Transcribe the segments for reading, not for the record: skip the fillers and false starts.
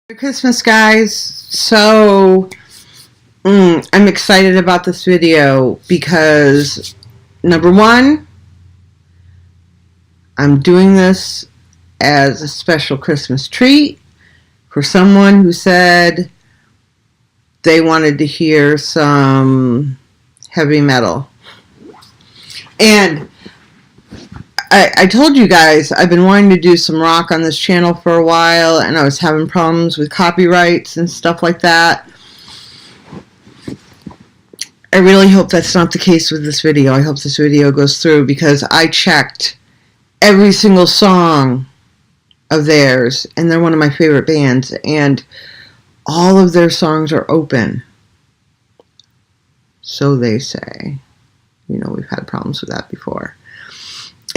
Merry Christmas, guys. So I'm excited about this video because number one, I'm doing this as a special Christmas treat for someone who said they wanted to hear some heavy metal. And I told you guys I've been wanting to do some rock on this channel for a while, and I was having problems with copyrights and stuff like that. I really hope that's not the case with this video. I hope this video goes through because I checked every single song of theirs, and they're one of my favorite bands, and all of their songs are open. So they say. You know, we've had problems with that before.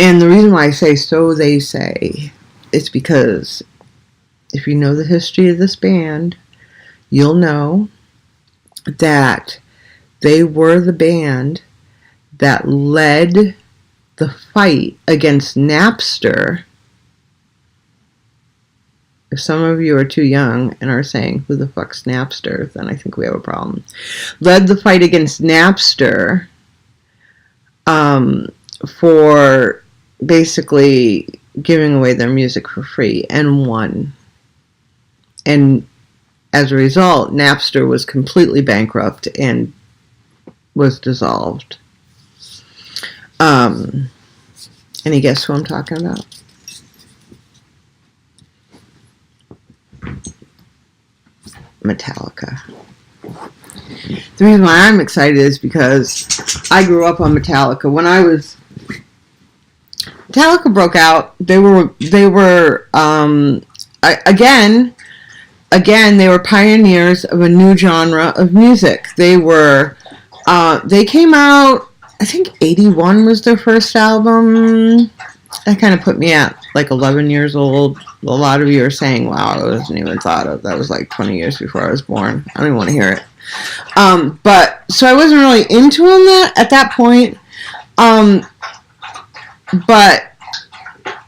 And the reason why I say so they say is because if you know the history of this band, you'll know that they were the band that led the fight against Napster. If some of you are too young and are saying, who the fuck's Napster? Then I think we have a problem. Led the fight against Napster for basically giving away their music for free, and won. And as a result, Napster was completely bankrupt and was dissolved. Any guess who I'm talking about? Metallica. The reason why I'm excited is because I grew up on Metallica. When Metallica broke out, they were again they were pioneers of a new genre of music. They came out, I think 81 was their first album. That kind of put me at like 11 years old. A lot of you are saying, wow, I wasn't even thought of. That was like 20 years before I was born. I don't even want to hear it. But so I wasn't really into them at that point. But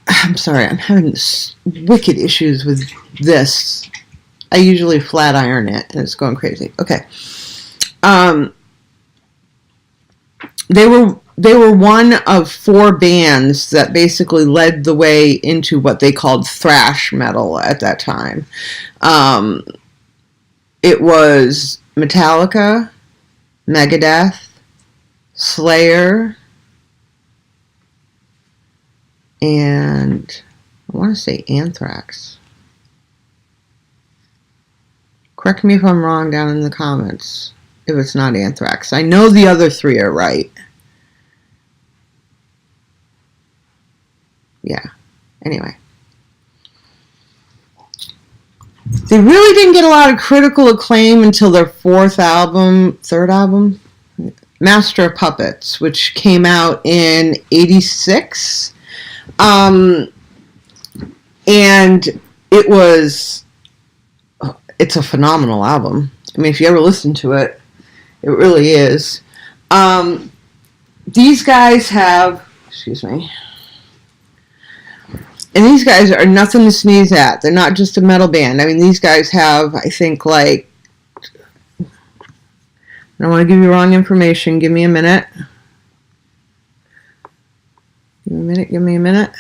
I'm sorry, I'm having wicked issues with this. I usually flat iron it, and it's going crazy. Okay. They were one of four bands that basically led the way into what they called thrash metal at that time. It was Metallica, Megadeth, Slayer, and I want to say Anthrax. Correct me if I'm wrong down in the comments if it's not Anthrax. I know the other three are right. Yeah. Anyway. They really didn't get a lot of critical acclaim until their third album, Master of Puppets, which came out in '86. And it's a phenomenal album. I mean, if you ever listen to it, it really is. These guys have, excuse me, and these guys are nothing to sneeze at. They're not just a metal band. I mean, these guys have, I think, like, I don't want to give you wrong information. Give me a minute. Give me a minute.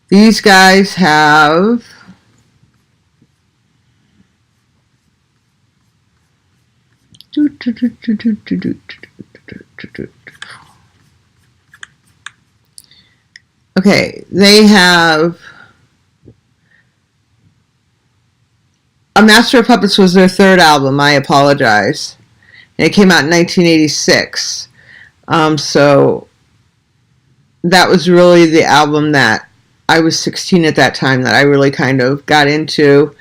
These guys have okay, they have A Master of Puppets was their third album, I apologize. And it came out in 1986. So that was really the album that I was 16 at that time that I really kind of got into.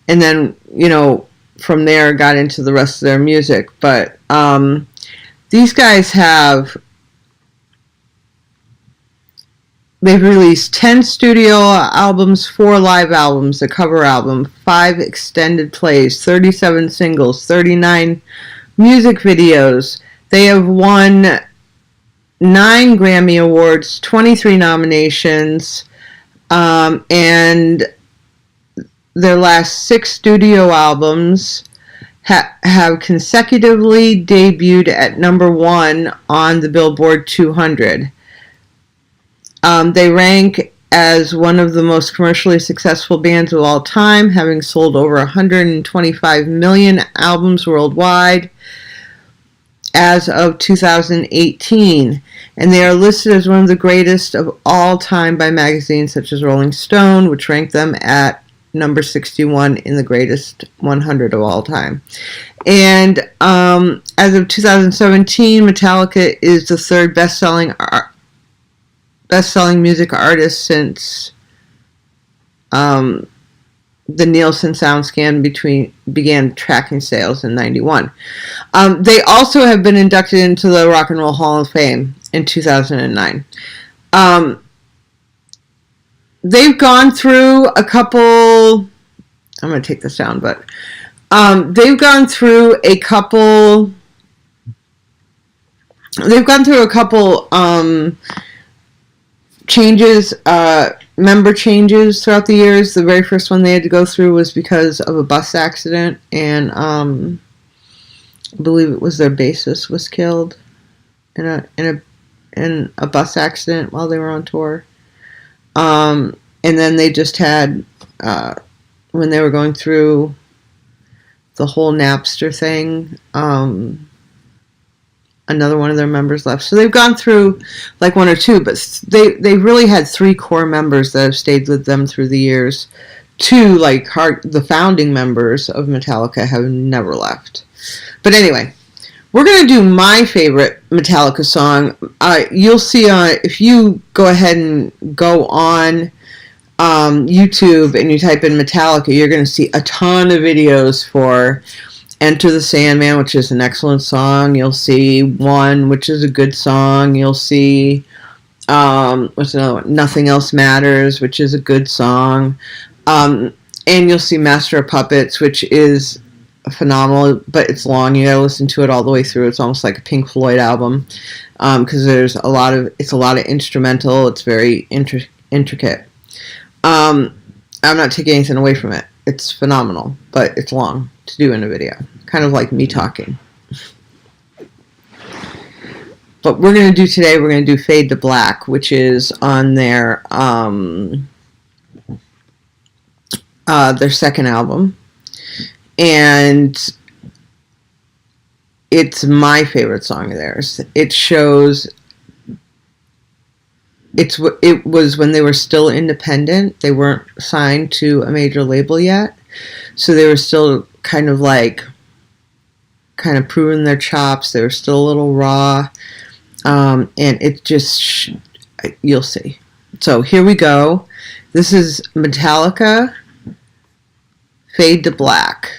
And then, you know, from there got into the rest of their music. But these guys they've released 10 studio albums, 4 live albums, a cover album, 5 extended plays, 37 singles, 39 music videos. They have won 9 Grammy Awards, 23 nominations, and their last 6 studio albums have consecutively debuted at #1 on the Billboard 200. They rank as one of the most commercially successful bands of all time, having sold over 125 million albums worldwide as of 2018. And they are listed as one of the greatest of all time by magazines such as Rolling Stone, which ranked them at number 61 in the greatest 100 of all time. And as of 2017, Metallica is the third best-selling music artist since the Nielsen SoundScan began tracking sales in 91. They also have been inducted into the Rock and Roll Hall of Fame in 2009. They've gone through a couple... I'm going to take this down, but... they've gone through a couple... changes, member changes throughout the years. The very first one they had to go through was because of a bus accident, and I believe it was their bassist was killed in a bus accident while they were on tour. And then they just had when they were going through the whole Napster thing, another one of their members left. So they've gone through like 1 or 2, but they really had 3 core members that have stayed with them through the years. 2, like the founding members of Metallica, have never left. But anyway, we're going to do my favorite Metallica song. You'll see if you go ahead and go on YouTube and you type in Metallica, you're going to see a ton of videos for Enter the Sandman, which is an excellent song. You'll see One, which is a good song. You'll see what's another one? Nothing Else Matters, which is a good song. And you'll see Master of Puppets, which is phenomenal, but it's long. You gotta listen to it all the way through. It's almost like a Pink Floyd album, because it's a lot of instrumental. It's very intricate. I'm not taking anything away from it. It's phenomenal, but it's long to do in a video. Kind of like me talking. But we're going to do Fade to Black, which is on their second album. And it's my favorite song of theirs. It was when they were still independent. They weren't signed to a major label yet. So they were still kind of proving their chops. They were still a little raw. And it just, you'll see. So here we go. This is Metallica, Fade to Black.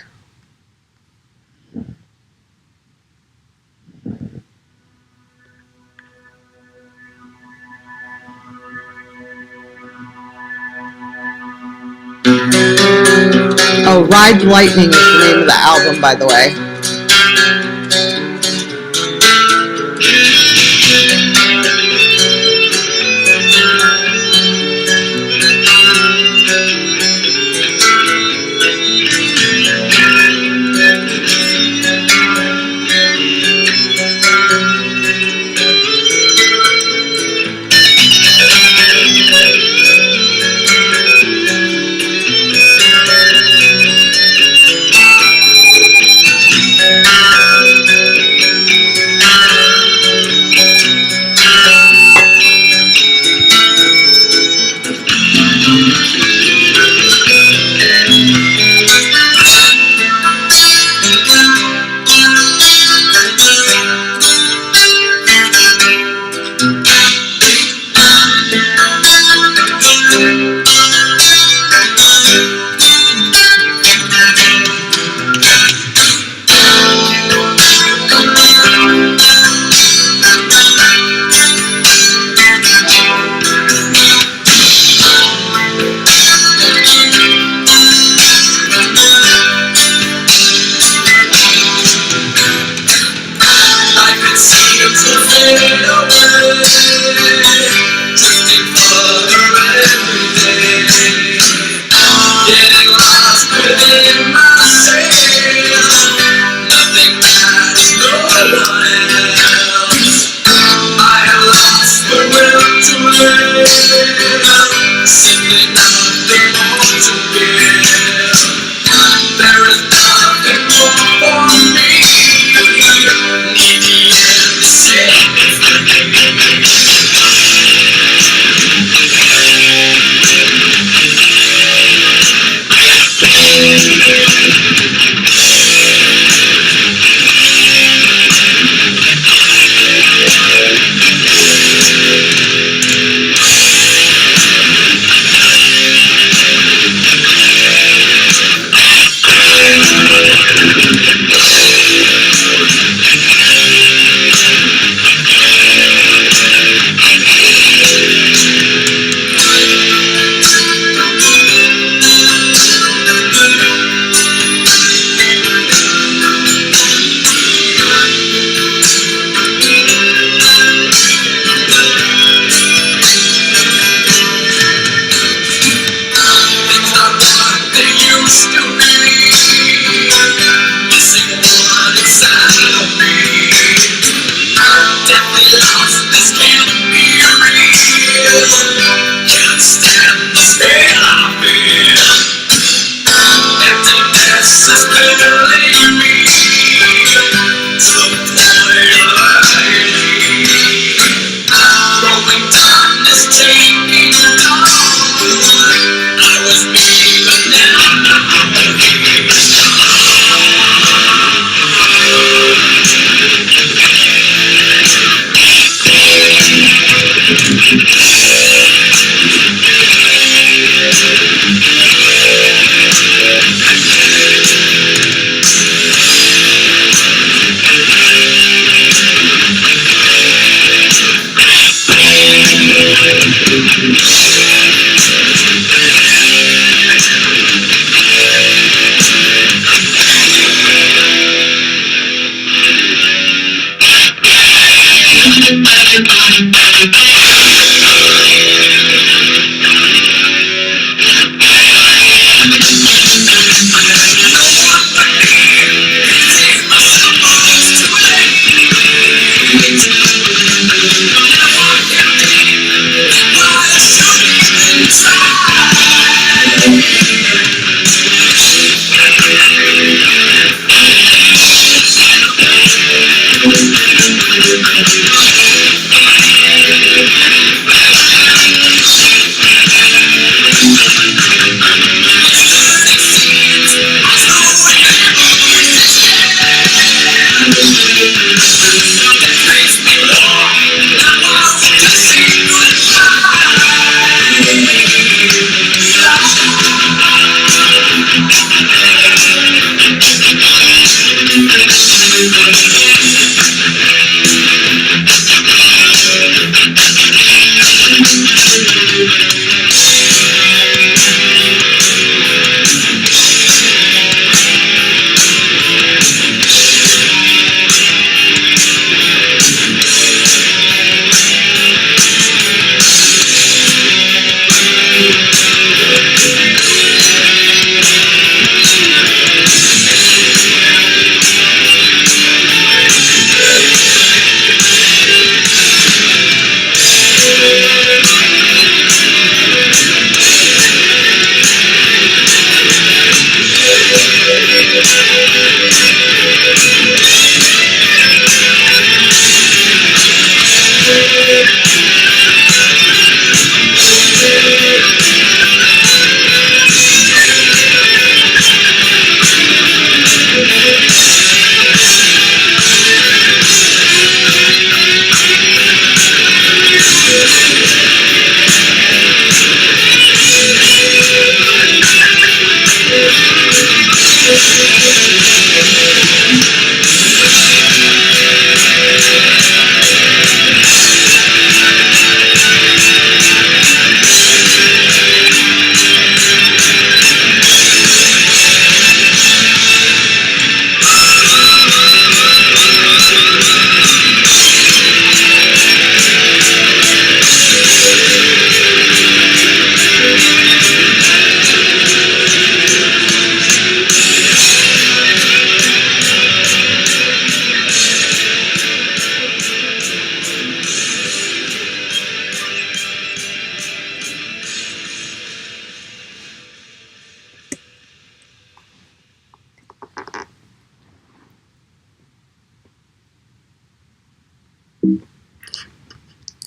Oh, Ride Lightning is the name of the album, by the way.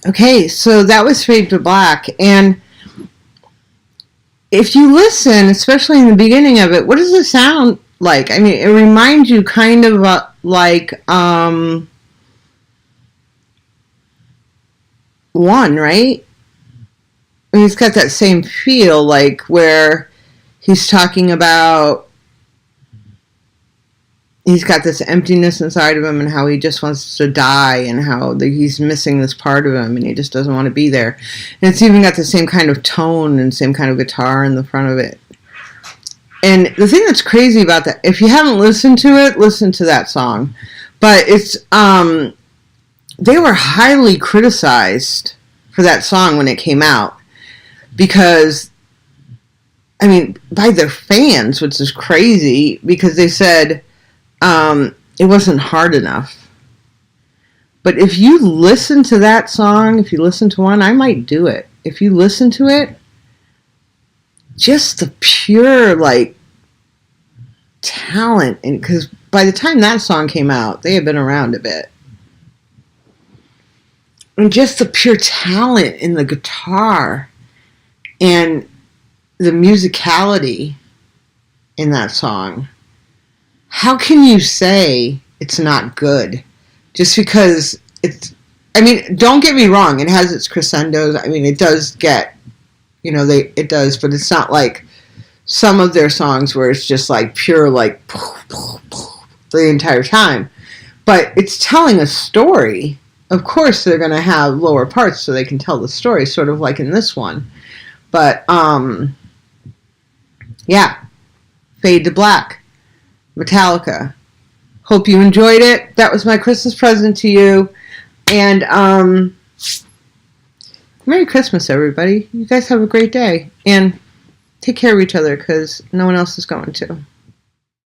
Okay, so that was Fade to Black, and if you listen, especially in the beginning of it, what does it sound like? I mean, it reminds you kind of like One, right? I mean, it's got that same feel, like where he's talking about he's got this emptiness inside of him and how he just wants to die and how he's missing this part of him and he just doesn't want to be there. And it's even got the same kind of tone and same kind of guitar in the front of it. And the thing that's crazy about that, if you haven't listened to it, listen to that song. But it's, they were highly criticized for that song when it came out. Because, I mean, by their fans, which is crazy, because they said it wasn't hard enough. But if you listen to that song, if you listen to One, I might do it. If you listen to it, just the pure, like, talent. And because by the time that song came out, they had been around a bit. And just the pure talent in the guitar and the musicality in that song. How can you say it's not good? Just because it's... I mean, don't get me wrong. It has its crescendos. I mean, it does get... You know, it does. But it's not like some of their songs where it's just like pure, like... the entire time. But it's telling a story. Of course, they're going to have lower parts so they can tell the story. Sort of like in this one. But, yeah. Fade to Black. Metallica. Hope you enjoyed it. That was my Christmas present to you. And, Merry Christmas, everybody. You guys have a great day. And take care of each other, because no one else is going to.